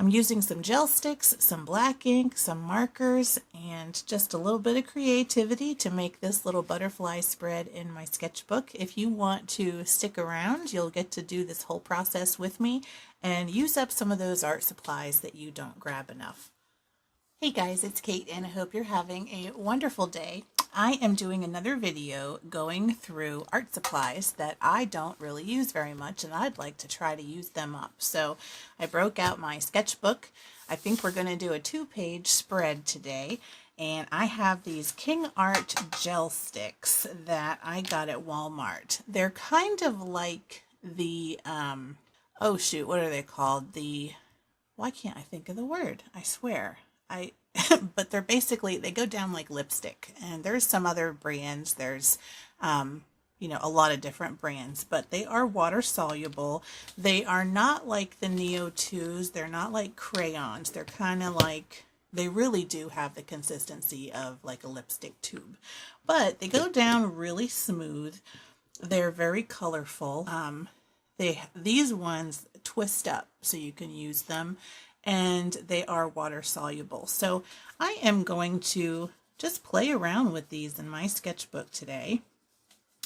I'm using some gel sticks, some black ink, some markers, and just a little bit of creativity to make this little butterfly spread in my sketchbook. If you want to stick around, you'll get to do this whole process with me and use up some of those art supplies that you don't grab enough. Hey guys, it's Kate and I hope you're having a wonderful day. I am doing another video going through art supplies that I don't really use very much and I'd like to try to use them up. So I broke out my sketchbook. I think we're going to do a 2-page spread today. And I have these King Art gel sticks that I got at Walmart. They're kind of like the, oh shoot, what are they called? Why can't I think of the word? I swear. But they're basically, they go down like lipstick, and there's some other brands. There's, a lot of different brands, but they are water soluble. They are not like the Neo 2s. They're not like crayons. They're kind of like, they really do have the consistency of like a lipstick tube, but they go down really smooth. They're very colorful. These ones twist up so you can use them, and they are water soluble. So I am going to just play around with these in my sketchbook today.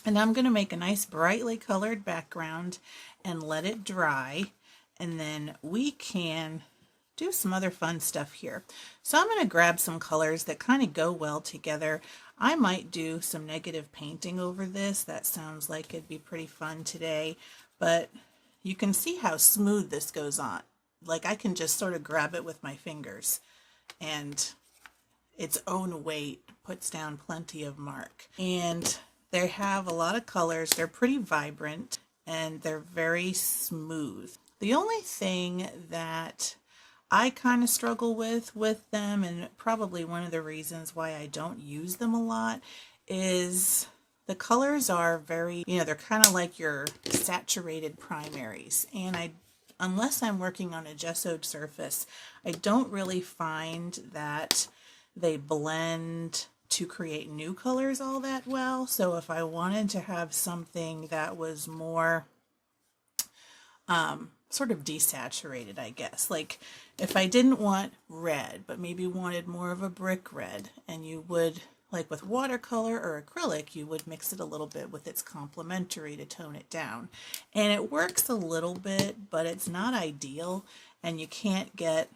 And I'm going to make a nice brightly colored background and let it dry. And then we can do some other fun stuff here. So I'm going to grab some colors that kind of go well together. I might do some negative painting over this. That sounds like it'd be pretty fun today. But you can see how smooth this goes on. Like I can just sort of grab it with my fingers and its own weight puts down plenty of mark. And they have a lot of colors. They're pretty vibrant and they're very smooth. The only thing that I kind of struggle with them, and probably one of the reasons why I don't use them a lot, is the colors are very, they're kind of like your saturated primaries. And unless I'm working on a gessoed surface, I don't really find that they blend to create new colors all that well. So if I wanted to have something that was more sort of desaturated, I guess, like if I didn't want red, but maybe wanted more of a brick red, and you would, like with watercolor or acrylic, you would mix it a little bit with its complementary to tone it down. And it works a little bit, but it's not ideal, and you can't get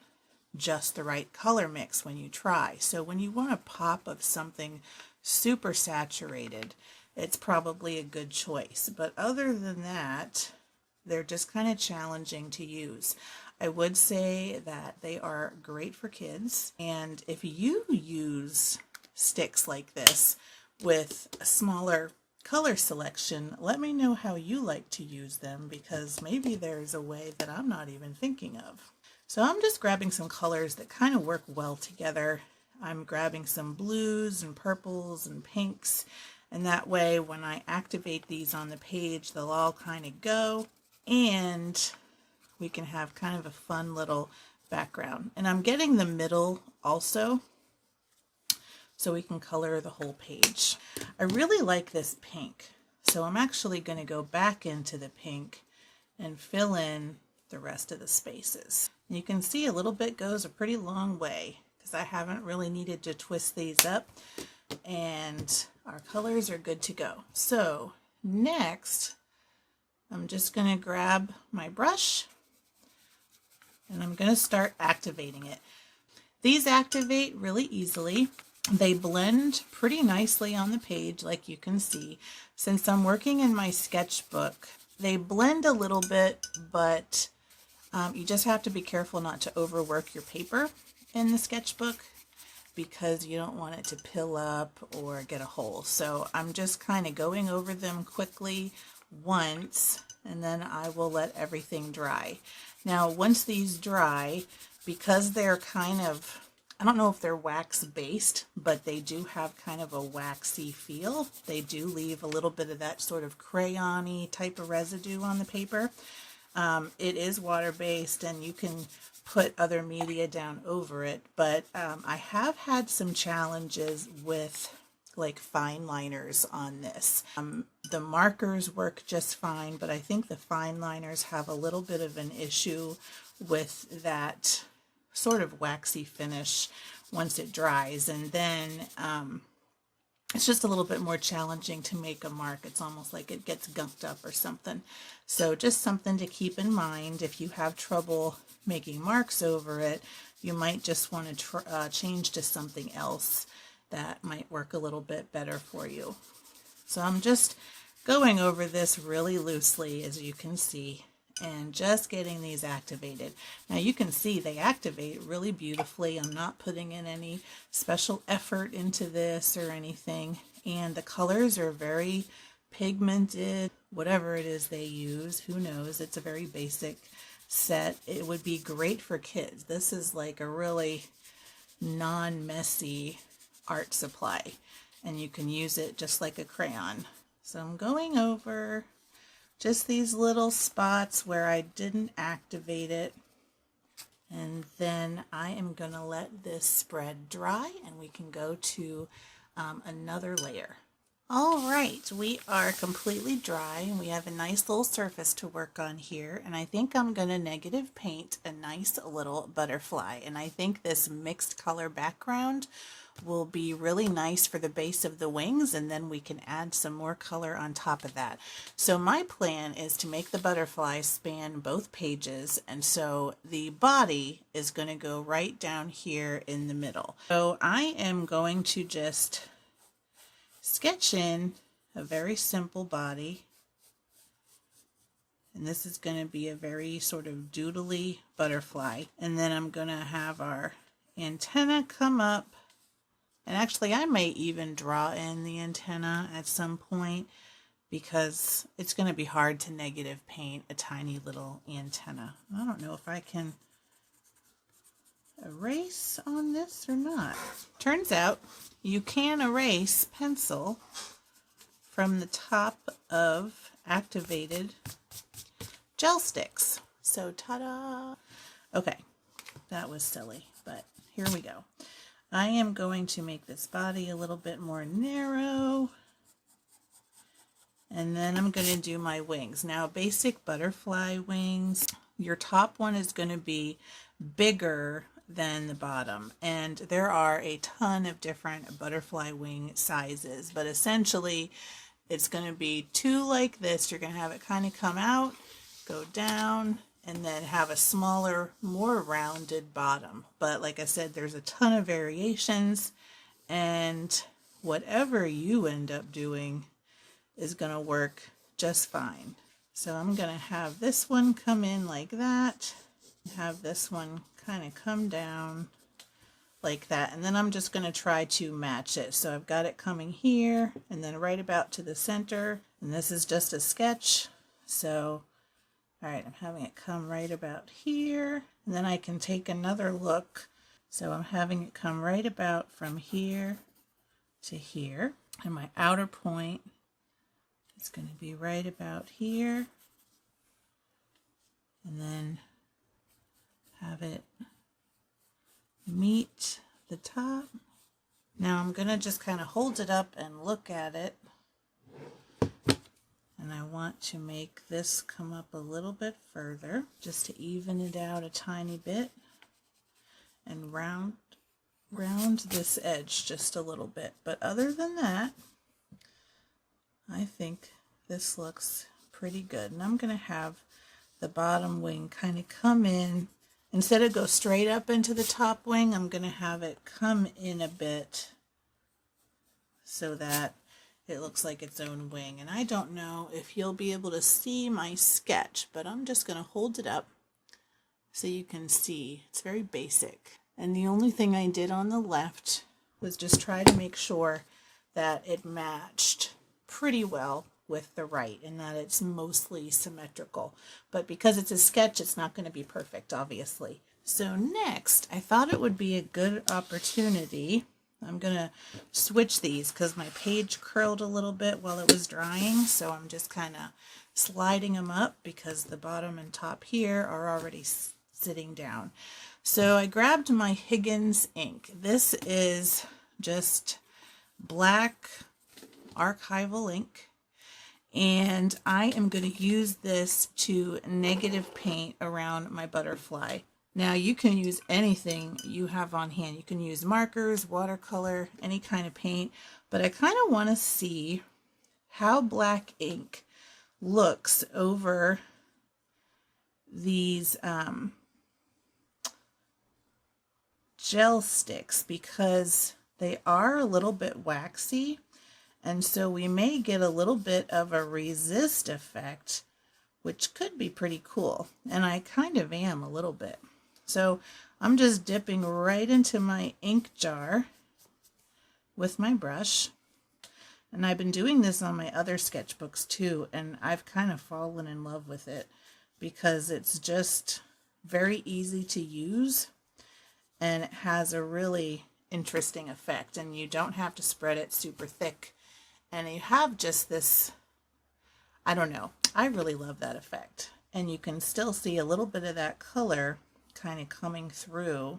just the right color mix when you try. So when you want a pop of something super saturated, it's probably a good choice. But other than that, they're just kind of challenging to use. I would say that they are great for kids, and if you use sticks like this with a smaller color selection, let me know how you like to use them, because maybe there's a way that I'm not even thinking of. So I'm just grabbing some colors that kind of work well together. I'm grabbing some blues and purples and pinks, and that way when I activate these on the page, they'll all kind of go, and we can have kind of a fun little background. And I'm getting the middle also, so we can color the whole page. I really like this pink, so I'm actually going to go back into the pink and fill in the rest of the spaces. And you can see a little bit goes a pretty long way, because I haven't really needed to twist these up, and our colors are good to go. So next, I'm just going to grab my brush and I'm going to start activating it. These activate really easily. They blend pretty nicely on the page, like you can see. Since I'm working in my sketchbook, they blend a little bit, but you just have to be careful not to overwork your paper in the sketchbook, because you don't want it to pill up or get a hole. So I'm just kind of going over them quickly once, and then I will let everything dry. Now once these dry, because they're kind of, I don't know if they're wax based, but they do have kind of a waxy feel. They do leave a little bit of that sort of crayon-y type of residue on the paper. It is water based, and you can put other media down over it, but I have had some challenges with like fine liners on this. The markers work just fine, but I think the fine liners have a little bit of an issue with that sort of waxy finish once it dries, and then it's just a little bit more challenging to make a mark. It's almost like it gets gunked up or something. So just something to keep in mind. If you have trouble making marks over it, you might just want to change to something else that might work a little bit better for you. So I'm just going over this really loosely, as you can see, and just getting these activated. Now you can see they activate really beautifully. I'm not putting in any special effort into this or anything, and the colors are very pigmented. Whatever it is they use, who knows? It's a very basic set. It would be great for kids. This is like a really non-messy art supply, and you can use it just like a crayon. So I'm going over just these little spots where I didn't activate it, and then I am going to let this spread dry and we can go to another layer. All right, we are completely dry and we have a nice little surface to work on here, and I think I'm going to negative paint a nice little butterfly, and I think this mixed color background will be really nice for the base of the wings, and then we can add some more color on top of that. So my plan is to make the butterfly span both pages, and so the body is going to go right down here in the middle. So I am going to just sketch in a very simple body, and this is going to be a very sort of doodly butterfly, and then I'm going to have our antenna come up. And actually, I may even draw in the antenna at some point, because it's going to be hard to negative paint a tiny little antenna. I don't know if I can erase on this or not. Turns out you can erase pencil from the top of activated gel sticks. So ta-da! Okay, that was silly, but here we go. I am going to make this body a little bit more narrow, and then I'm going to do my wings. Now, basic butterfly wings, your top one is going to be bigger than the bottom, and there are a ton of different butterfly wing sizes, but essentially it's going to be two like this. You're going to have it kind of come out, go down, and then have a smaller, more rounded bottom. But like I said, there's a ton of variations, and whatever you end up doing is going to work just fine. So I'm going to have this one come in like that, have this one kind of come down like that, and then I'm just going to try to match it. So I've got it coming here and then right about to the center, and this is just a sketch. So all right, I'm having it come right about here, and then I can take another look. So I'm having it come right about from here to here, and my outer point is going to be right about here, and then have it meet the top. Now I'm going to just kind of hold it up and look at it. And I want to make this come up a little bit further, just to even it out a tiny bit, and round this edge just a little bit. But other than that, I think this looks pretty good. And I'm going to have the bottom wing kind of come in. Instead of go straight up into the top wing, I'm going to have it come in a bit so that it looks like its own wing. And I don't know if you'll be able to see my sketch, but I'm just going to hold it up so you can see. It's very basic. And the only thing I did on the left was just try to make sure that it matched pretty well with the right, and that it's mostly symmetrical. But because it's a sketch, it's not going to be perfect, obviously. So next, I thought it would be a good opportunity. I'm going to switch these because my page curled a little bit while it was drying, so I'm just kind of sliding them up because the bottom and top here are already sitting down. So I grabbed my Higgins ink. This is just black archival ink, and I am going to use this to negative paint around my butterfly. Now you can use anything you have on hand. You can use markers, watercolor, any kind of paint, but I kind of want to see how black ink looks over these gel sticks, because they are a little bit waxy, and so we may get a little bit of a resist effect, which could be pretty cool, and I kind of am a little bit. So I'm just dipping right into my ink jar with my brush, and I've been doing this on my other sketchbooks too, and I've kind of fallen in love with it because it's just very easy to use, and it has a really interesting effect, and you don't have to spread it super thick, and you have just this, I don't know, I really love that effect. And you can still see a little bit of that color kind of coming through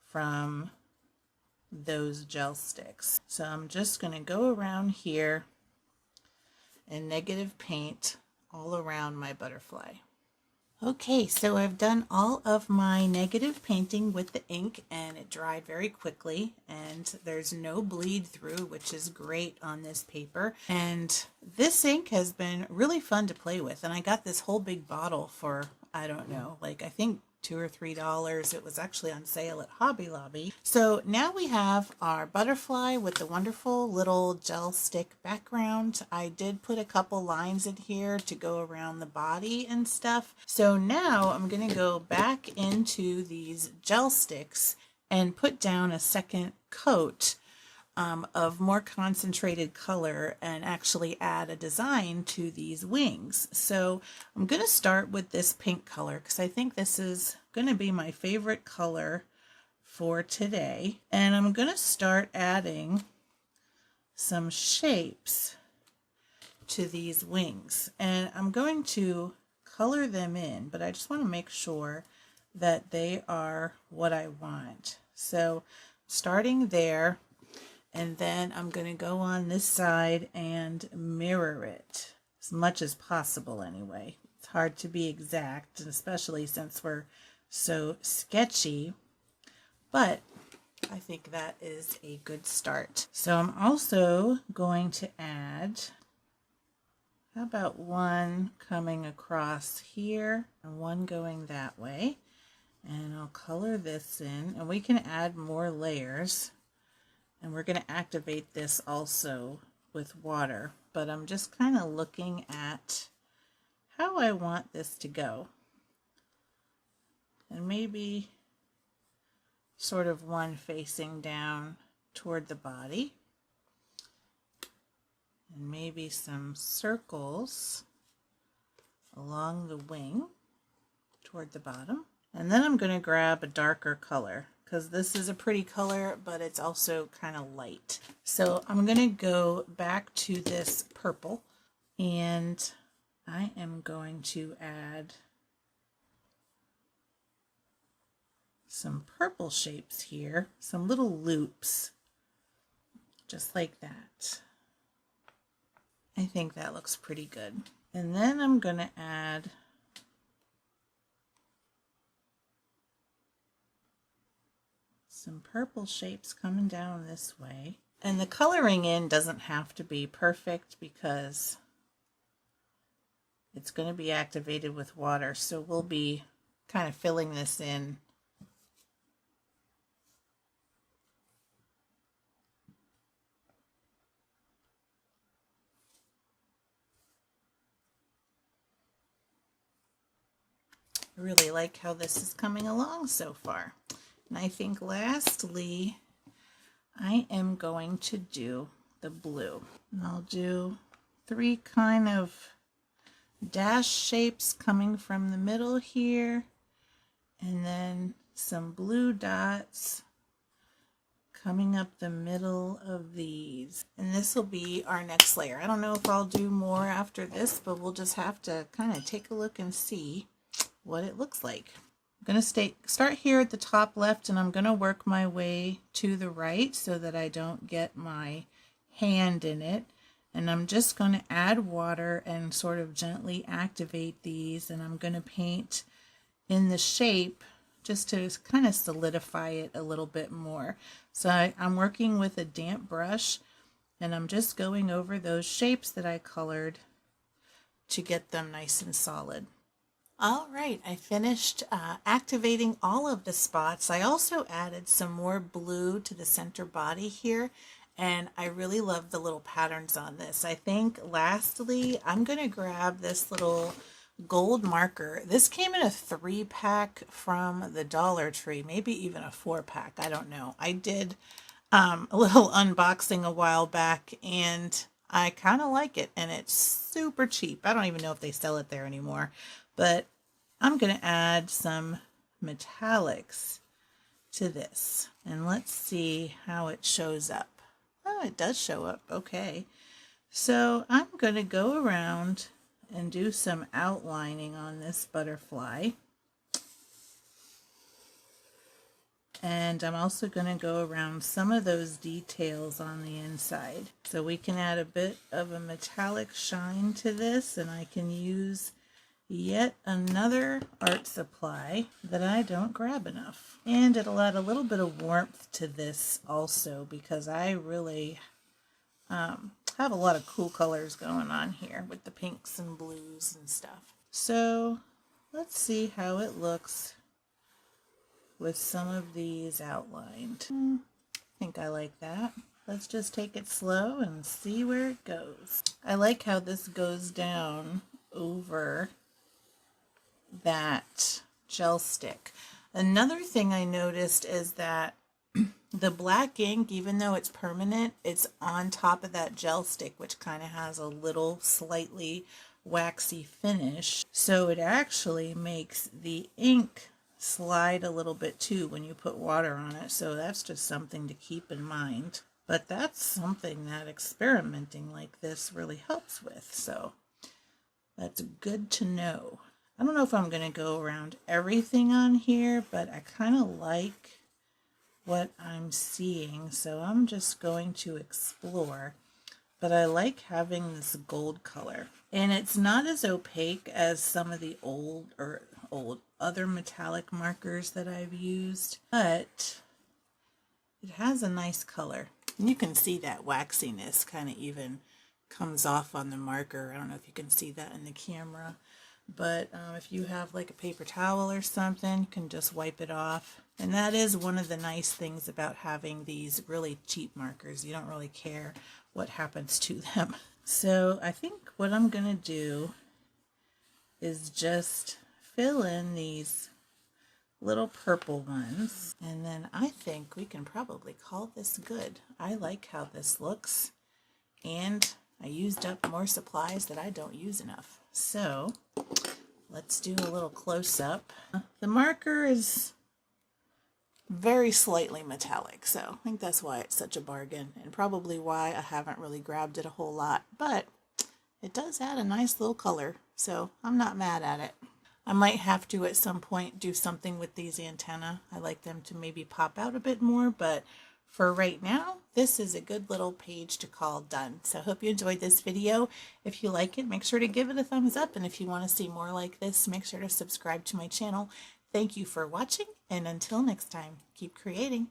from those gel sticks. So I'm just going to go around here and negative paint all around my butterfly. Okay, so I've done all of my negative painting with the ink, and it dried very quickly, and there's no bleed through, which is great on this paper. And this ink has been really fun to play with, and I got this whole big bottle for, I don't know, like I think $2 or $3. It was actually on sale at Hobby Lobby. So now we have our butterfly with the wonderful little gel stick background. I did put a couple lines in here to go around the body and stuff. So now I'm going to go back into these gel sticks and put down a second coat of more concentrated color and actually add a design to these wings. So I'm going to start with this pink color because I think this is going to be my favorite color for today. And I'm going to start adding some shapes to these wings. And I'm going to color them in, but I just want to make sure that they are what I want. So starting there, and then I'm going to go on this side and mirror it as much as possible anyway. It's hard to be exact, especially since we're so sketchy, but I think that is a good start. So I'm also going to add, how about one coming across here and one going that way, and I'll color this in, and we can add more layers. And we're going to activate this also with water, but I'm just kind of looking at how I want this to go. And maybe sort of one facing down toward the body. And maybe some circles along the wing toward the bottom. And then I'm going to grab a darker color, because this is a pretty color, but it's also kind of light. So I'm going to go back to this purple, and I am going to add some purple shapes here, some little loops, just like that. I think that looks pretty good. And then I'm going to add some purple shapes coming down this way. And the coloring in doesn't have to be perfect because it's going to be activated with water, so we'll be kind of filling this in. I really like how this is coming along so far. And I think lastly, I am going to do the blue. And I'll do 3 kind of dash shapes coming from the middle here, and then some blue dots coming up the middle of these. And this will be our next layer. I don't know if I'll do more after this, but we'll just have to kind of take a look and see what it looks like. I'm going to start here at the top left, and I'm going to work my way to the right so that I don't get my hand in it. And I'm just going to add water and sort of gently activate these, and I'm going to paint in the shape just to kind of solidify it a little bit more. So I'm working with a damp brush, and I'm just going over those shapes that I colored to get them nice and solid. All right, I finished activating all of the spots. I also added some more blue to the center body here, and I really love the little patterns on this. I think lastly, I'm going to grab this little gold marker. This came in a 3-pack from the Dollar Tree, maybe even a 4-pack. I don't know. I did a little unboxing a while back, and I kind of like it, and it's super cheap. I don't even know if they sell it there anymore, but I'm going to add some metallics to this, and let's see how it shows up. Oh, it does show up. Okay. So I'm going to go around and do some outlining on this butterfly. And I'm also going to go around some of those details on the inside. So we can add a bit of a metallic shine to this, and I can use yet another art supply that I don't grab enough. And it'll add a little bit of warmth to this also, because I really have a lot of cool colors going on here with the pinks and blues and stuff. So let's see how it looks with some of these outlined. I think I like that. Let's just take it slow and see where it goes. I like how this goes down over that gel stick. Another thing I noticed is that the black ink, even though it's permanent, it's on top of that gel stick, which kind of has a little slightly waxy finish. So it actually makes the ink slide a little bit too when you put water on it. So that's just something to keep in mind. But that's something that experimenting like this really helps with. So that's good to know. I don't know if I'm going to go around everything on here, but I kind of like what I'm seeing, so I'm just going to explore. But I like having this gold color, and it's not as opaque as some of the old other metallic markers that I've used, but it has a nice color. And you can see that waxiness kind of even comes off on the marker. I don't know if you can see that in the camera. But if you have like a paper towel or something, you can just wipe it off. And that is one of the nice things about having these really cheap markers. You don't really care what happens to them. So I think what I'm going to do is just fill in these little purple ones. And then I think we can probably call this good. I like how this looks. And I used up more supplies that I don't use enough. So let's do a little close-up. The marker is very slightly metallic, so I think that's why it's such a bargain, and probably why I haven't really grabbed it a whole lot, but it does add a nice little color, so I'm not mad at it. I might have to at some point do something with these antennae. I like them to maybe pop out a bit more, but for right now, this is a good little page to call done. So I hope you enjoyed this video. If you like it, make sure to give it a thumbs up. And if you want to see more like this, make sure to subscribe to my channel. Thank you for watching. And until next time, keep creating.